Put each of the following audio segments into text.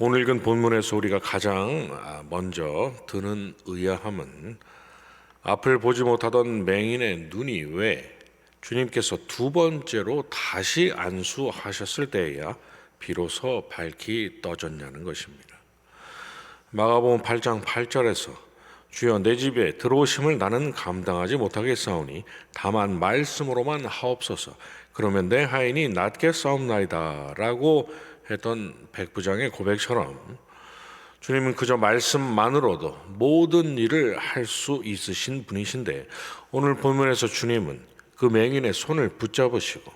오늘 읽은 본문에서 우리가 가장 먼저 드는 의아함은 앞을 보지 못하던 맹인의 눈이 왜 주님께서 두 번째로 다시 안수하셨을 때에야 비로소 밝히 떠졌냐는 것입니다. 마가복음 8장 8절에서 주여 내 집에 들어오심을 나는 감당하지 못하겠사오니 다만 말씀으로만 하옵소서 그러면 내 하인이 낫게 싸움나이다 라고 했던 백부장의 고백처럼 주님은 그저 말씀만으로도 모든 일을 할 수 있으신 분이신데 오늘 본문에서 주님은 그 맹인의 손을 붙잡으시고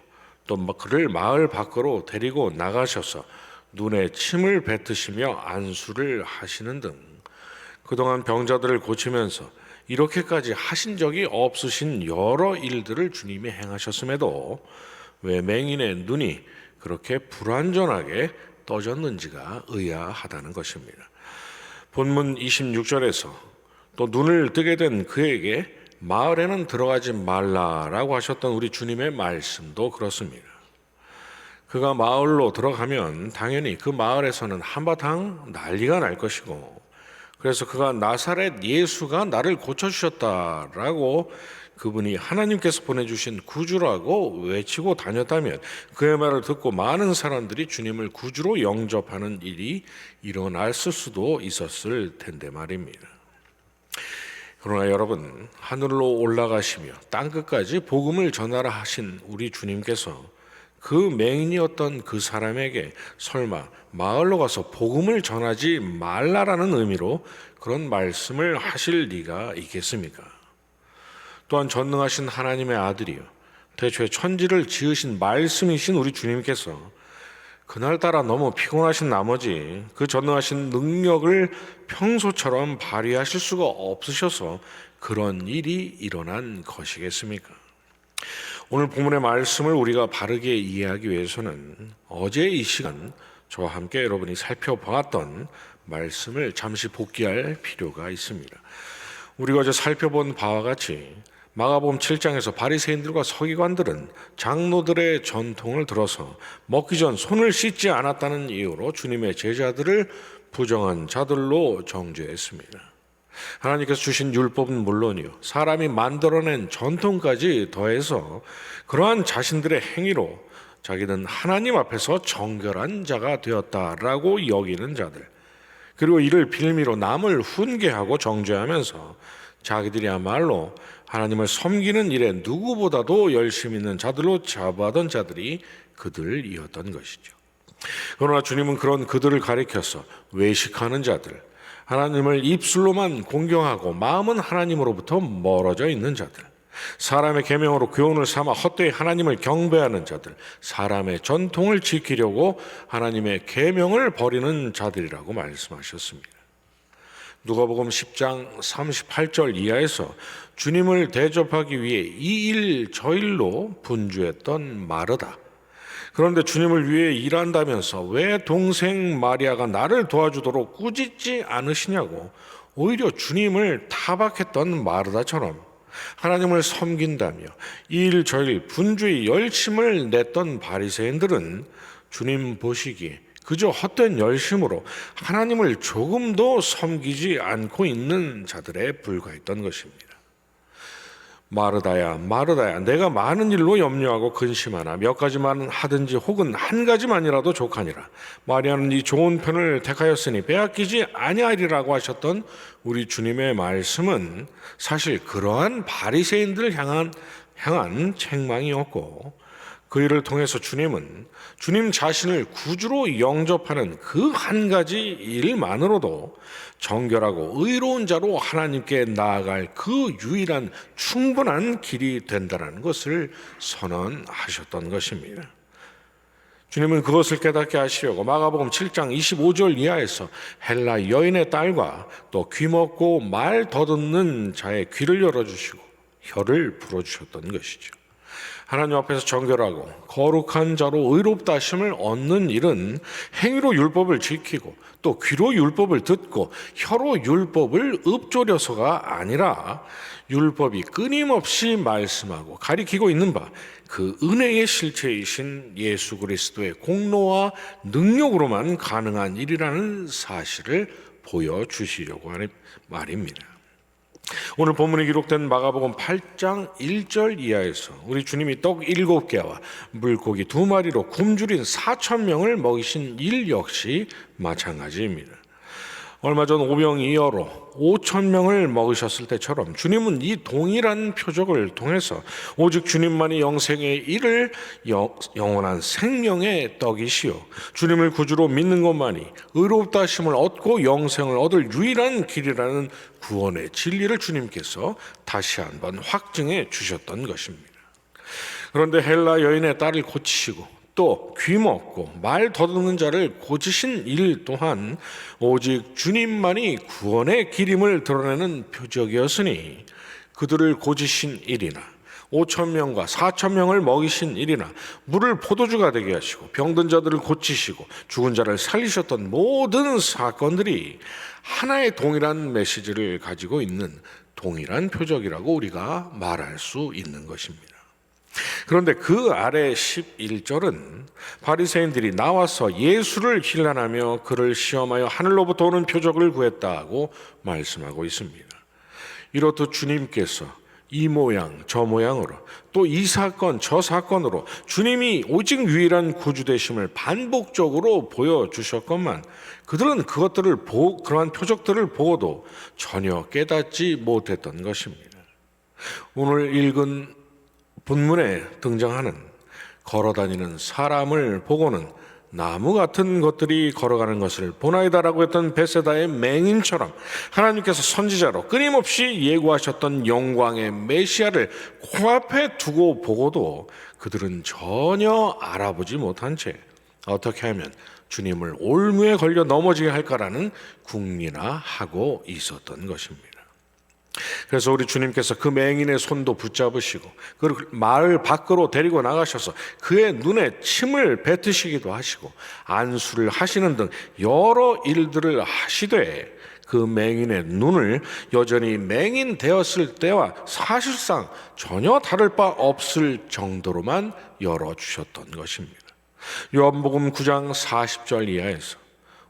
또 그를 마을 밖으로 데리고 나가셔서 눈에 침을 뱉으시며 안수를 하시는 등 그동안 병자들을 고치면서 이렇게까지 하신 적이 없으신 여러 일들을 주님이 행하셨음에도 왜 맹인의 눈이 그렇게 불완전하게 떠졌는지가 의아하다는 것입니다. 본문 26절에서 또 눈을 뜨게 된 그에게 마을에는 들어가지 말라라고 하셨던 우리 주님의 말씀도 그렇습니다. 그가 마을로 들어가면 당연히 그 마을에서는 한바탕 난리가 날 것이고 그래서 그가 나사렛 예수가 나를 고쳐주셨다라고 그분이 하나님께서 보내주신 구주라고 외치고 다녔다면 그의 말을 듣고 많은 사람들이 주님을 구주로 영접하는 일이 일어났을 수도 있었을 텐데 말입니다. 그러나 여러분, 하늘로 올라가시며 땅끝까지 복음을 전하라 하신 우리 주님께서 그 맹인이었던 그 사람에게 설마 마을로 가서 복음을 전하지 말라라는 의미로 그런 말씀을 하실 리가 있겠습니까? 또한 전능하신 하나님의 아들이요 대초에 천지를 지으신 말씀이신 우리 주님께서 그날따라 너무 피곤하신 나머지 그 전능하신 능력을 평소처럼 발휘하실 수가 없으셔서 그런 일이 일어난 것이겠습니까? 오늘 본문의 말씀을 우리가 바르게 이해하기 위해서는 어제 이 시간 저와 함께 여러분이 살펴보았던 말씀을 잠시 복기할 필요가 있습니다. 우리가 어제 살펴본 바와 같이 마가복음 7장에서 바리새인들과 서기관들은 장로들의 전통을 들어서 먹기 전 손을 씻지 않았다는 이유로 주님의 제자들을 부정한 자들로 정죄했습니다. 하나님께서 주신 율법은 물론이요 사람이 만들어낸 전통까지 더해서 그러한 자신들의 행위로 자기는 하나님 앞에서 정결한 자가 되었다라고 여기는 자들, 그리고 이를 빌미로 남을 훈계하고 정죄하면서 자기들이야말로 하나님을 섬기는 일에 누구보다도 열심히 있는 자들로 자부하던 자들이 그들이었던 것이죠. 그러나 주님은 그런 그들을 가리켜서 외식하는 자들, 하나님을 입술로만 공경하고 마음은 하나님으로부터 멀어져 있는 자들, 사람의 계명으로 교훈을 삼아 헛되이 하나님을 경배하는 자들, 사람의 전통을 지키려고 하나님의 계명을 버리는 자들이라고 말씀하셨습니다. 누가복음 10장 38절 이하에서 주님을 대접하기 위해 이 일 저 일로 분주했던 마르다. 그런데 주님을 위해 일한다면서 왜 동생 마리아가 나를 도와주도록 꾸짖지 않으시냐고 오히려 주님을 타박했던 마르다처럼 하나님을 섬긴다며 이 일 저 일 분주히 열심을 냈던 바리새인들은 주님 보시기에 그저 헛된 열심으로 하나님을 조금도 섬기지 않고 있는 자들에 불과했던 것입니다. 마르다야 마르다야 내가 많은 일로 염려하고 근심하나 몇 가지만 하든지 혹은 한 가지만이라도 족하니라. 마리아는 이 좋은 편을 택하였으니 빼앗기지 아니하리라고 하셨던 우리 주님의 말씀은 사실 그러한 바리새인들을 향한 책망이었고 그 일을 통해서 주님은 주님 자신을 구주로 영접하는 그 한 가지 일만으로도 정결하고 의로운 자로 하나님께 나아갈 그 유일한 충분한 길이 된다는 것을 선언하셨던 것입니다. 주님은 그것을 깨닫게 하시려고 마가복음 7장 25절 이하에서 헬라 여인의 딸과 또 귀먹고 말 더듬는 자의 귀를 열어주시고 혀를 풀어주셨던 것이죠. 하나님 앞에서 정결하고 거룩한 자로 의롭다 하심을 얻는 일은 행위로 율법을 지키고 또 귀로 율법을 듣고 혀로 율법을 읊조려서가 아니라 율법이 끊임없이 말씀하고 가리키고 있는 바 그 은혜의 실체이신 예수 그리스도의 공로와 능력으로만 가능한 일이라는 사실을 보여주시려고 하는 말입니다. 오늘 본문에 기록된 마가복음 8장 1절 이하에서 우리 주님이 떡 7개와 물고기 2마리로 굶주린 4,000명을 먹이신 일 역시 마찬가지입니다. 얼마 전 오병이어로 5,000명을 먹으셨을 때처럼 주님은 이 동일한 표적을 통해서 오직 주님만이 영생에 이를 영원한 생명의 떡이시요 주님을 구주로 믿는 것만이 의롭다 하심을 얻고 영생을 얻을 유일한 길이라는 구원의 진리를 주님께서 다시 한번 확증해 주셨던 것입니다. 그런데 헬라 여인의 딸을 고치시고 또 귀먹고 말 더듬는 자를 고치신 일 또한 오직 주님만이 구원의 길임을 드러내는 표적이었으니 그들을 고치신 일이나 5,000명과 4,000명을 먹이신 일이나 물을 포도주가 되게 하시고 병든 자들을 고치시고 죽은 자를 살리셨던 모든 사건들이 하나의 동일한 메시지를 가지고 있는 동일한 표적이라고 우리가 말할 수 있는 것입니다. 그런데 그 아래 11절은 바리새인들이 나와서 예수를 힐난하며 그를 시험하여 하늘로부터 오는 표적을 구했다고 말씀하고 있습니다. 이렇듯 주님께서 이 모양 저 모양으로 또 이 사건 저 사건으로 주님이 오직 유일한 구주 되심을 반복적으로 보여주셨건만 그들은 그러한 표적들을 보고도 전혀 깨닫지 못했던 것입니다. 오늘 읽은 본문에 등장하는 걸어다니는 사람을 보고는 나무 같은 것들이 걸어가는 것을 보나이다라고 했던 베세다의 맹인처럼 하나님께서 선지자로 끊임없이 예고하셨던 영광의 메시아를 코앞에 두고 보고도 그들은 전혀 알아보지 못한 채 어떻게 하면 주님을 올무에 걸려 넘어지게 할까라는 궁리나 하고 있었던 것입니다. 그래서 우리 주님께서 그 맹인의 손도 붙잡으시고 그를 마을 밖으로 데리고 나가셔서 그의 눈에 침을 뱉으시기도 하시고 안수를 하시는 등 여러 일들을 하시되 그 맹인의 눈을 여전히 맹인 되었을 때와 사실상 전혀 다를 바 없을 정도로만 열어주셨던 것입니다. 요한복음 9장 40절 이하에서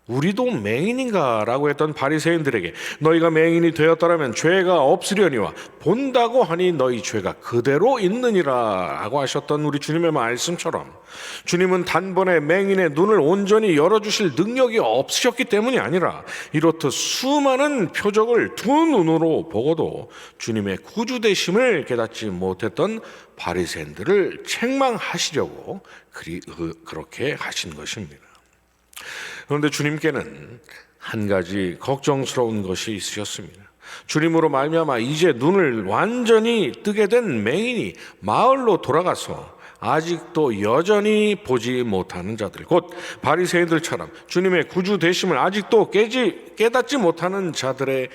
우리도 맹인인가? 라고 했던 바리새인들에게 너희가 맹인이 되었더라면 죄가 없으려니와 본다고 하니 너희 죄가 그대로 있느니라 라고 하셨던 우리 주님의 말씀처럼 주님은 단번에 맹인의 눈을 온전히 열어주실 능력이 없으셨기 때문이 아니라 이렇듯 수많은 표적을 두 눈으로 보고도 주님의 구주되심을 깨닫지 못했던 바리새인들을 책망하시려고 그렇게 하신 것입니다. 그런데 주님께는 한 가지 걱정스러운 것이 있으셨습니다. 주님으로 말미암아 이제 눈을 완전히 뜨게 된 맹인이 마을로 돌아가서 아직도 여전히 보지 못하는 자들, 곧 바리새인들처럼 주님의 구주 되심을 아직도 깨닫지 못하는 자들의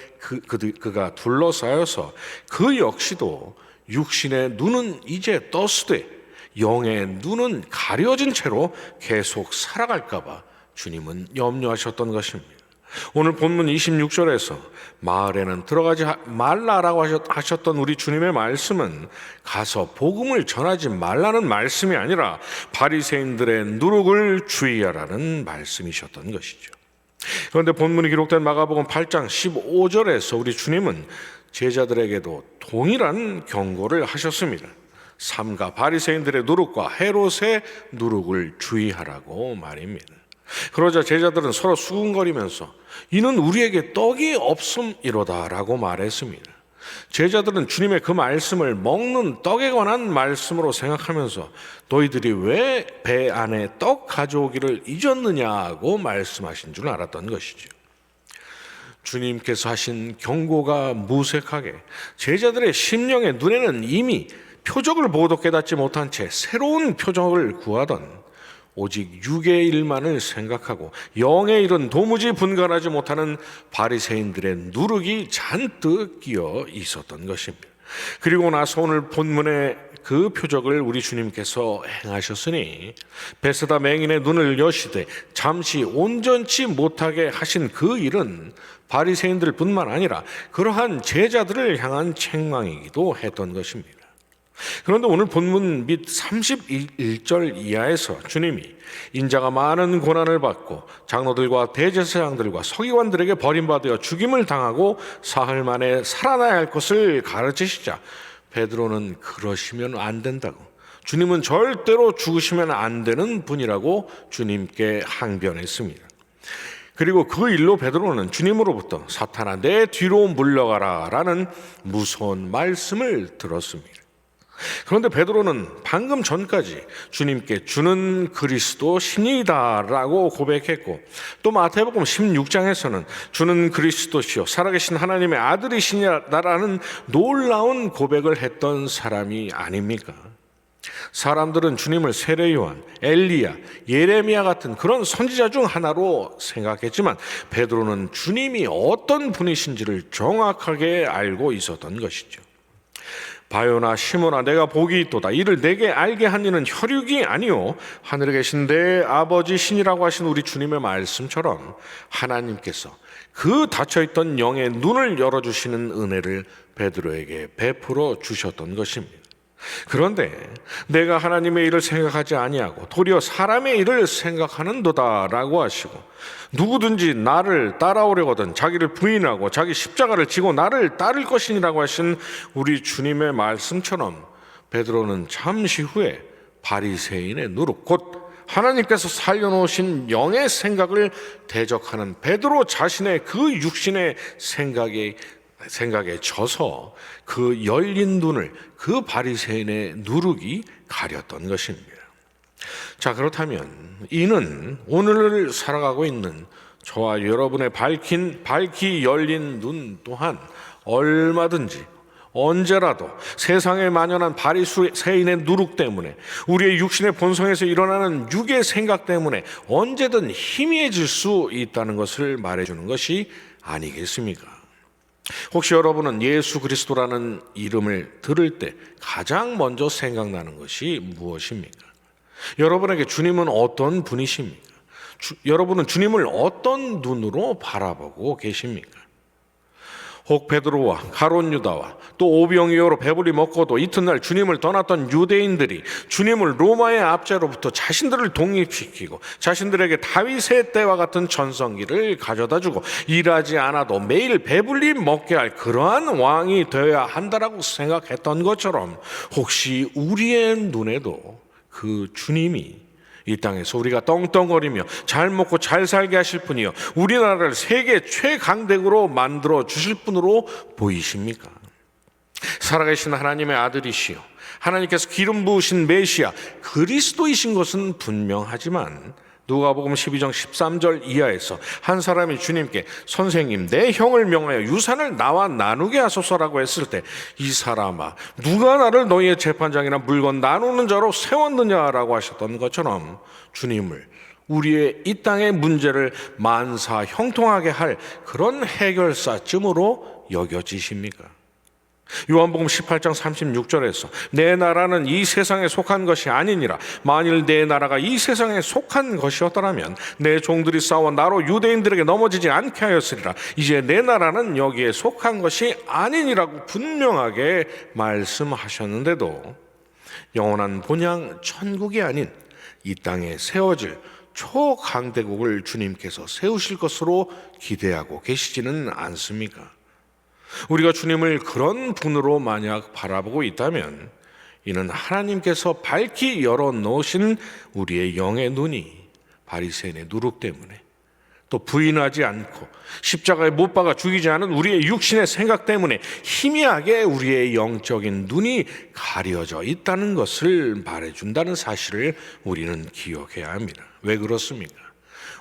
그가 둘러싸여서 그 역시도 육신의 눈은 이제 떴으되 영의 눈은 가려진 채로 계속 살아갈까 봐 주님은 염려하셨던 것입니다. 오늘 본문 26절에서 마을에는 들어가지 말라라고 하셨던 우리 주님의 말씀은 가서 복음을 전하지 말라는 말씀이 아니라 바리새인들의 누룩을 주의하라는 말씀이셨던 것이죠. 그런데 본문이 기록된 마가복음 8장 15절에서 우리 주님은 제자들에게도 동일한 경고를 하셨습니다. 삼가 바리새인들의 누룩과 헤롯의 누룩을 주의하라고 말입니다. 그러자 제자들은 서로 수군거리면서 이는 우리에게 떡이 없음이로다라고 말했습니다. 제자들은 주님의 그 말씀을 먹는 떡에 관한 말씀으로 생각하면서 너희들이 왜 배 안에 떡 가져오기를 잊었느냐고 말씀하신 줄 알았던 것이죠. 주님께서 하신 경고가 무색하게 제자들의 심령의 눈에는 이미 표적을 보고도 깨닫지 못한 채 새로운 표적을 구하던 오직 육의 일만을 생각하고 영의 일은 도무지 분간하지 못하는 바리새인들의 누룩이 잔뜩 끼어 있었던 것입니다. 그리고 나서 오늘 본문의 그 표적을 우리 주님께서 행하셨으니 베세다 맹인의 눈을 여시되 잠시 온전치 못하게 하신 그 일은 바리새인들 뿐만 아니라 그러한 제자들을 향한 책망이기도 했던 것입니다. 그런데 오늘 본문 및 31절 이하에서 주님이 인자가 많은 고난을 받고 장로들과 대제사장들과 서기관들에게 버림받아 죽임을 당하고 사흘 만에 살아나야 할 것을 가르치시자 베드로는 그러시면 안 된다고, 주님은 절대로 죽으시면 안 되는 분이라고 주님께 항변했습니다. 그리고 그 일로 베드로는 주님으로부터 사탄아 내 뒤로 물러가라 라는 무서운 말씀을 들었습니다. 그런데 베드로는 방금 전까지 주님께 주는 그리스도 신이다라고 고백했고, 또 마태복음 16장에서는 주는 그리스도시요 살아계신 하나님의 아들이시냐라는 놀라운 고백을 했던 사람이 아닙니까? 사람들은 주님을 세례 요한, 엘리야, 예레미야 같은 그런 선지자 중 하나로 생각했지만 베드로는 주님이 어떤 분이신지를 정확하게 알고 있었던 것이죠. 바요나 시몬아 내가 복이 있도다. 이를 내게 알게 한 이는 혈육이 아니요 하늘에 계신 내 아버지 신이라고 하신 우리 주님의 말씀처럼 하나님께서 그 닫혀있던 영의 눈을 열어주시는 은혜를 베드로에게 베풀어 주셨던 것입니다. 그런데 내가 하나님의 일을 생각하지 아니하고 도리어 사람의 일을 생각하는도다라고 하시고, 누구든지 나를 따라오려거든 자기를 부인하고 자기 십자가를 지고 나를 따를 것이니라고 하신 우리 주님의 말씀처럼 베드로는 잠시 후에 바리새인의 누룩 곧 하나님께서 살려놓으신 영의 생각을 대적하는 베드로 자신의 그 육신의 생각에 져서 그 열린 눈을 그 바리새인의 누룩이 가렸던 것입니다. 자, 그렇다면 이는 오늘을 살아가고 있는 저와 여러분의 밝히 열린 눈 또한 얼마든지 언제라도 세상에 만연한 바리새인의 누룩 때문에, 우리의 육신의 본성에서 일어나는 육의 생각 때문에 언제든 희미해질 수 있다는 것을 말해주는 것이 아니겠습니까? 혹시 여러분은 예수 그리스도라는 이름을 들을 때 가장 먼저 생각나는 것이 무엇입니까? 여러분에게 주님은 어떤 분이십니까? 여러분은 주님을 어떤 눈으로 바라보고 계십니까? 혹 베드로와 가룟 유다와 또 오병이어로 배불리 먹고도 이튿날 주님을 떠났던 유대인들이 주님을 로마의 압제로부터 자신들을 독립시키고 자신들에게 다윗의 때와 같은 전성기를 가져다주고 일하지 않아도 매일 배불리 먹게 할 그러한 왕이 되어야 한다라고 생각했던 것처럼, 혹시 우리의 눈에도 그 주님이 이 땅에서 우리가 떵떵거리며 잘 먹고 잘 살게 하실 분이요 우리나라를 세계 최강대국으로 만들어 주실 분으로 보이십니까? 살아계신 하나님의 아들이시요 하나님께서 기름 부으신 메시아 그리스도이신 것은 분명하지만 누가복음 12장 13절 이하에서 한 사람이 주님께 선생님 내 형을 명하여 유산을 나와 나누게 하소서라고 했을 때, 이 사람아 누가 나를 너희의 재판장이나 물건 나누는 자로 세웠느냐라고 하셨던 것처럼 주님을 우리의 이 땅의 문제를 만사 형통하게 할 그런 해결사쯤으로 여겨지십니까? 요한복음 18장 36절에서 내 나라는 이 세상에 속한 것이 아니니라. 만일 내 나라가 이 세상에 속한 것이었더라면 내 종들이 싸워 나로 유대인들에게 넘어지지 않게 하였으리라. 이제 내 나라는 여기에 속한 것이 아니니라고 분명하게 말씀하셨는데도 영원한 본향 천국이 아닌 이 땅에 세워질 초강대국을 주님께서 세우실 것으로 기대하고 계시지는 않습니까? 우리가 주님을 그런 분으로 만약 바라보고 있다면 이는 하나님께서 밝히 열어놓으신 우리의 영의 눈이 바리새인의 누룩 때문에, 또 부인하지 않고 십자가에 못 박아 죽이지 않은 우리의 육신의 생각 때문에 희미하게 우리의 영적인 눈이 가려져 있다는 것을 말해준다는 사실을 우리는 기억해야 합니다. 왜 그렇습니까?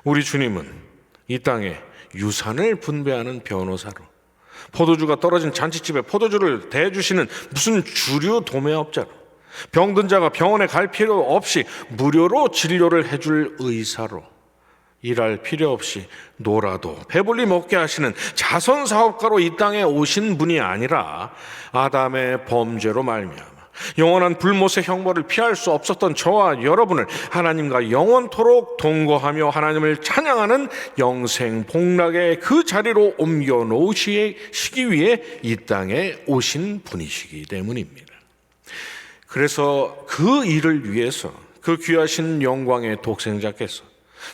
우리 주님은 이 땅에 유산을 분배하는 변호사로, 포도주가 떨어진 잔치집에 포도주를 대주시는 무슨 주류 도매업자로, 병든 자가 병원에 갈 필요 없이 무료로 진료를 해줄 의사로, 일할 필요 없이 놀아도 배불리 먹게 하시는 자선 사업가로 이 땅에 오신 분이 아니라 아담의 범죄로 말미암아 영원한 불못의 형벌을 피할 수 없었던 저와 여러분을 하나님과 영원토록 동거하며 하나님을 찬양하는 영생 복락의 그 자리로 옮겨 놓으시기 위해 이 땅에 오신 분이시기 때문입니다. 그래서 그 일을 위해서 그 귀하신 영광의 독생자께서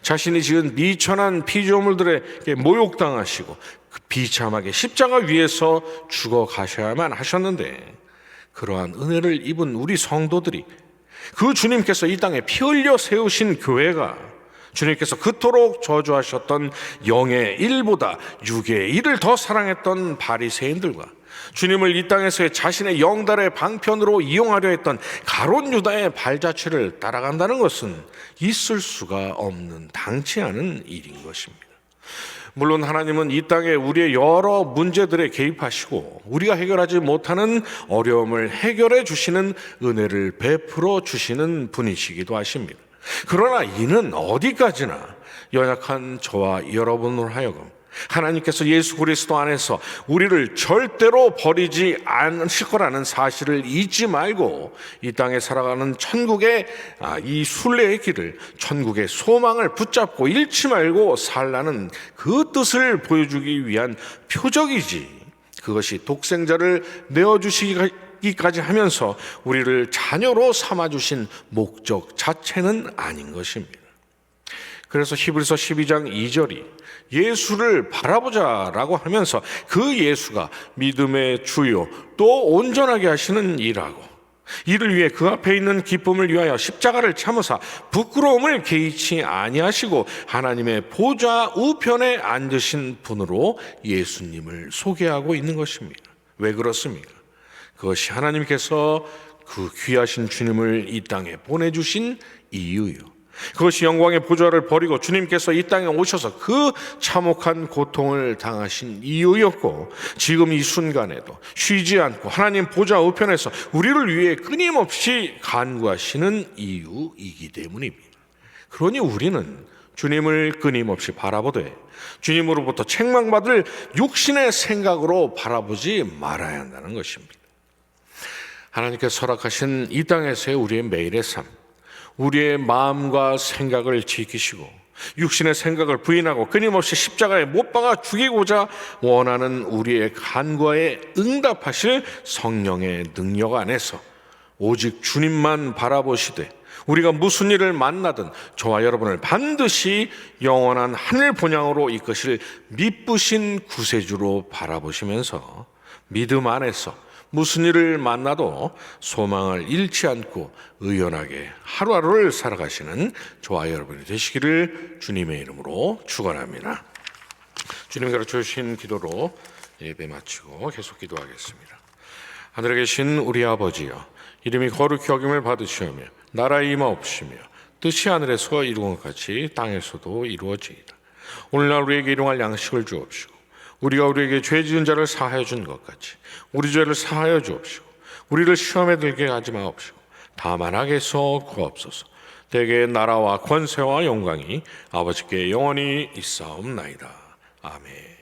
자신이 지은 미천한 피조물들에게 모욕당하시고 그 비참하게 십자가 위에서 죽어가셔야만 하셨는데, 그러한 은혜를 입은 우리 성도들이 그 주님께서 이 땅에 피 흘려 세우신 교회가 주님께서 그토록 저주하셨던 영의 일보다 육의 일을 더 사랑했던 바리새인들과 주님을 이 땅에서의 자신의 영달의 방편으로 이용하려 했던 가룟 유다의 발자취를 따라간다는 것은 있을 수가 없는 당치 않은 일인 것입니다. 물론 하나님은 이 땅에 우리의 여러 문제들에 개입하시고 우리가 해결하지 못하는 어려움을 해결해 주시는 은혜를 베풀어 주시는 분이시기도 하십니다. 그러나 이는 어디까지나 연약한 저와 여러분으로 하여금 하나님께서 예수 그리스도 안에서 우리를 절대로 버리지 않으실 거라는 사실을 잊지 말고 이 땅에 살아가는 천국의 이 순례의 길을, 천국의 소망을 붙잡고 잃지 말고 살라는 그 뜻을 보여주기 위한 표적이지, 그것이 독생자를 내어주시기까지 하면서 우리를 자녀로 삼아주신 목적 자체는 아닌 것입니다. 그래서 히브리서 12장 2절이 예수를 바라보자라고 하면서 그 예수가 믿음의 주요 또 온전하게 하시는 일하고 이를 위해 그 앞에 있는 기쁨을 위하여 십자가를 참으사 부끄러움을 개의치 아니하시고 하나님의 보좌 우편에 앉으신 분으로 예수님을 소개하고 있는 것입니다. 왜 그렇습니까? 그것이 하나님께서 그 귀하신 주님을 이 땅에 보내주신 이유요, 그것이 영광의 보좌를 버리고 주님께서 이 땅에 오셔서 그 참혹한 고통을 당하신 이유였고, 지금 이 순간에도 쉬지 않고 하나님 보좌 우편에서 우리를 위해 끊임없이 간구하시는 이유이기 때문입니다. 그러니 우리는 주님을 끊임없이 바라보되 주님으로부터 책망받을 육신의 생각으로 바라보지 말아야 한다는 것입니다. 하나님께서 허락하신 이 땅에서의 우리의 매일의 삶, 우리의 마음과 생각을 지키시고 육신의 생각을 부인하고 끊임없이 십자가에 못 박아 죽이고자 원하는 우리의 간구에 응답하실 성령의 능력 안에서 오직 주님만 바라보시되 우리가 무슨 일을 만나든 저와 여러분을 반드시 영원한 하늘 본향으로 이끄실 미쁘신 구세주로 바라보시면서 믿음 안에서 무슨 일을 만나도 소망을 잃지 않고 의연하게 하루하루를 살아가시는 저와 여러분이 되시기를 주님의 이름으로 축원합니다. 주님 가르쳐주신 기도로 예배 마치고 계속 기도하겠습니다. 하늘에 계신 우리 아버지여, 이름이 거룩히 여김을 받으시오며 나라의 임하옵시며 뜻이 하늘에서 이루어진 것 같이 땅에서도 이루어지이다. 오늘날 우리에게 일용할 양식을 주옵시고 우리가 우리에게 죄 지은 자를 사하여 준 것 같이 우리 죄를 사하여 주옵시고 우리를 시험에 들게 하지 마옵시고 다만 악에서 구하옵소서. 대개 나라와 권세와 영광이 아버지께 영원히 있사옵나이다. 아멘.